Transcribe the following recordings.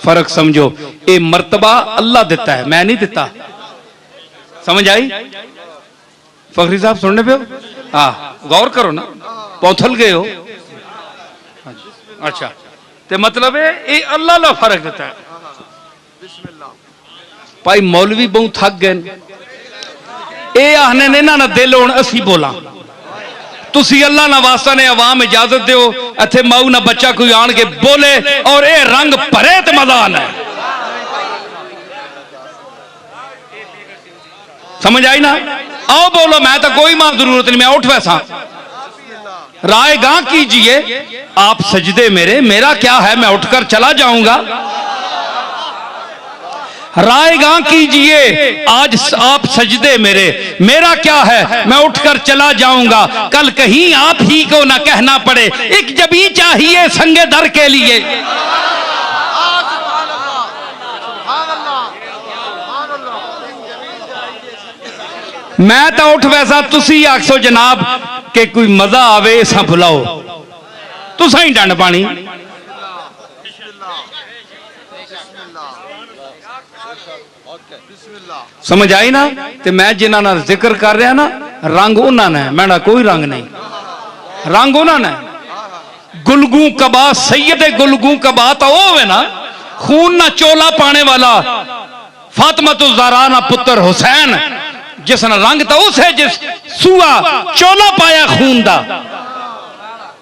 फर्क समझो, ये मर्तबा अल्लाह देता है, मैं नहीं देता। समझ आई? फखरी साहब सुनने पे हो? हाँ, गौर करो ना, पौथल गए हो। अच्छा, तो मतलब है ये अल्लाह ला फर्क देता है। भाई मौलवी बहुत थक गए, ये आखने ने ना दिल हुण असी बोला, तुसी अल्लाह ना वास्ता ने अवाम इजाजत दो, इत्थे माऊ ना बच्चा कोई आन के बोले और ये रंग भरे तो मजा आना है। समझ आई ना? आओ बोलो, मैं तो कोई मां जरूरत नहीं, मैं उठ वैसा। राय गां कीजिए आप सजदे मेरे, मेरा क्या है, मैं उठकर चला जाऊंगा। रायगां कीजिए आज आप सजदे मेरे, मेरा क्या है, मैं उठकर चला जाऊंगा। कल कहीं आप ही को ना कहना पड़े, एक जबी चाहिए संगे दर के लिए। मैं तो उठ वैसा, तुसी आखो जनाब के कोई मजा आवे सा बुलाओ, तुसा ही डंड पानी। समझ आई ना? ते मैं जिन्हां नाल जिक्र कर रहा ना, रंग उन्हां ने, मेरा कोई रंग नहीं, रंग उन्हां ने। गुलगू कबा सैयदे गुलगू कबा तो वो है ना, खून ना चोला पाने वाला फातिमा तो ज़हरा ना पुत्र हुसैन, जिसने रंग तो उस है जिस सुआ चोला पाया खून दा।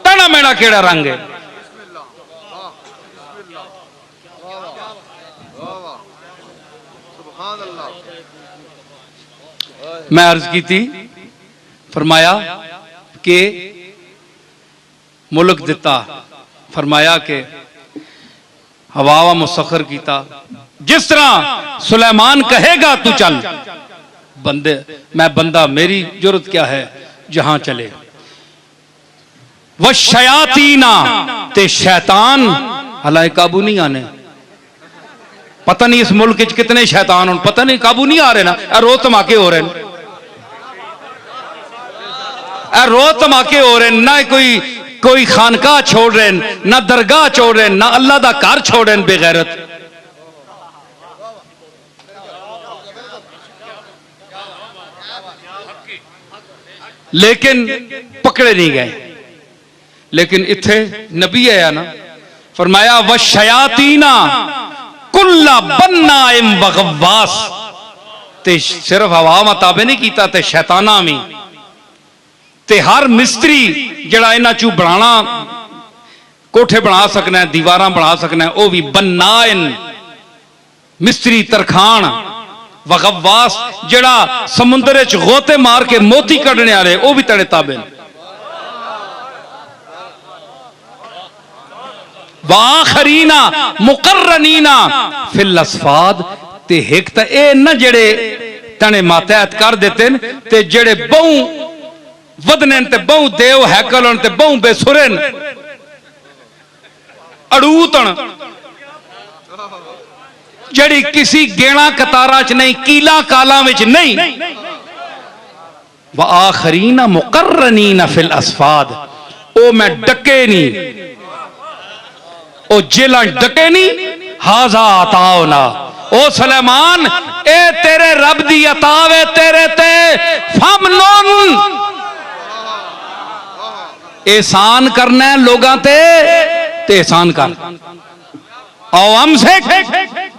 तना मेरा केड़ा रंग है? मैं अर्ज की थी, फरमाया कि मुल्क दिता, फरमाया कि हवा मुसखर कीता, जिस तरह सुलेमान कहेगा तू चल, बंदे मैं बंदा, मेरी जरूरत क्या है, जहां चले। वह शयातीना ते शैतान हलाए काबू नहीं आने। पता नहीं इस मुल्क कितने शैतान हो, पता नहीं काबू नहीं आ रहे ना, रोज धमाके हो रहे हैं, रोज धमाके हो रहे हैं, ना कोई खानका छोड़ रहे हैं, ना दरगाह छोड़ रहे हैं, ना अल्लाह दा घर छोड़ रहे हैं बेगैरत। लेकिन पकड़े नहीं गए। लेकिन इत्थे नबी आया ना, फरमाया व शयातीना कुल्ला बन्नाइम व गव्वास, ते सिर्फ हवा मताबे नहीं कीता, ते शैताना भी ते हर मिस्त्री जड़ा इन्हां चू बनाना, कोठे बना सकना है, दीवारां बना सकना है, वह भी बन्नाइन मिस्त्री तरखान, व गव्वास जड़ा समुद्र च गोते मार के मोती कढ़ने वाले, वह भी तेरे ताबे। वाखरीना मुकर्रनीना फिल असफाद, ते हिक ते ए न जड़े तने मातहत कर देते न, ते जड़े बहु वदने ते बहु देव हैकल ते बहु बेसुरन अड़ूतन, जड़ी किसी गेणा कतारा च नहीं, कीला काला विच नहीं। व आखरीना मुकर्रनीना फिल असफाद, ओ मैं डके नहीं, ओ जेला डके नहीं। हाजा अताओ ना, ओ सुलेमान ए तेरे रब दी अतावे तेरे ते, फमनुन एहसान करना है लोगां ते एहसान कर। आओ हमसे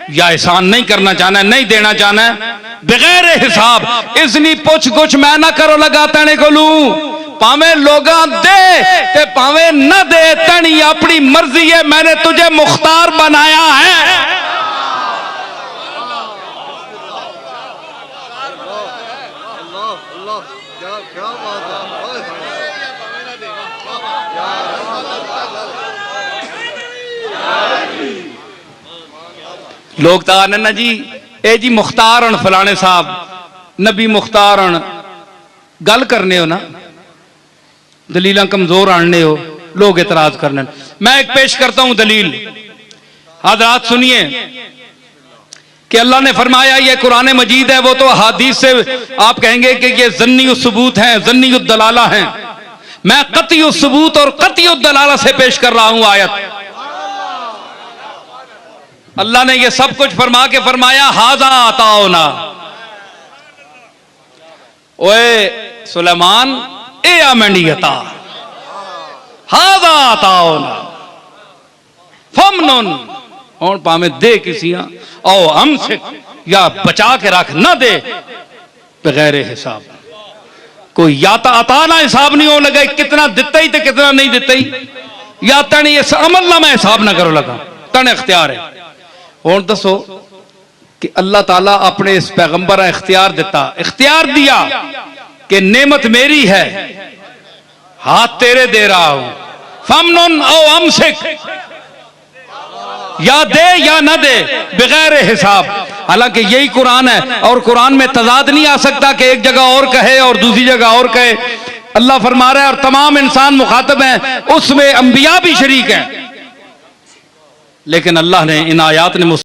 या एहसान नहीं करना चाहना, नहीं देना चाहना बगैर हिसाब, इसनी पुछ गुछ मैं ना करो लगा तने को लू, पावे लोगां दे ते पावे न दे, तनी अपनी मर्जी है, मैंने तुझे मुख्तार बनाया है। लोग तो आने ना जी, ए जी मुख्तार हन फलाने साहब, नबी मुख्तार हन, गल करने हो ना, दलील कमजोर आने हो, लोग एतराज करने। मैं एक पेश करता हूं दलील, हज़रात सुनिए कि अल्लाह ने फरमाया ये कुरान मजीद है, वो तो हदीस से आप कहेंगे कि ये जन्नी सबूत हैं, जन्नी दलाला हैं। मैं कती सबूत और कती दलाला से पेश कर रहा हूं आयत। अल्लाह ने ये सब कुछ फरमा के फरमाया हाजा आताओ ना, ओए सुलेमान ए आमंडियता हाजा आताओ ना फमनुन और पामे दे किसियां ओ हमसे या बचा के रख ना दे बगैर हिसाब। कोई या तो अता ना हिसाब नहीं हो लगा कितना दिता ही तो कितना नहीं दिता ही, या तनी इस अमल ना मैं हिसाब ना करो लगा तन इख्तियार है। और दसो कि अल्लाह ताला अपने इस पैगंबर इख्तियार दिता, इख्तियार दिया कि नेमत मेरी है, हाथ तेरे दे रहा हूं, फमनुन औ अमसिक, या दे या ना दे बगैर हिसाब। हालांकि यही कुरान है और कुरान में तजाद नहीं आ सकता कि एक जगह और कहे और दूसरी जगह और कहे। अल्लाह फरमा रहा है और तमाम इंसान मुखातब हैं, उसमें अंबिया भी शरीक हैं, लेकिन अल्लाह ने इन आयात ने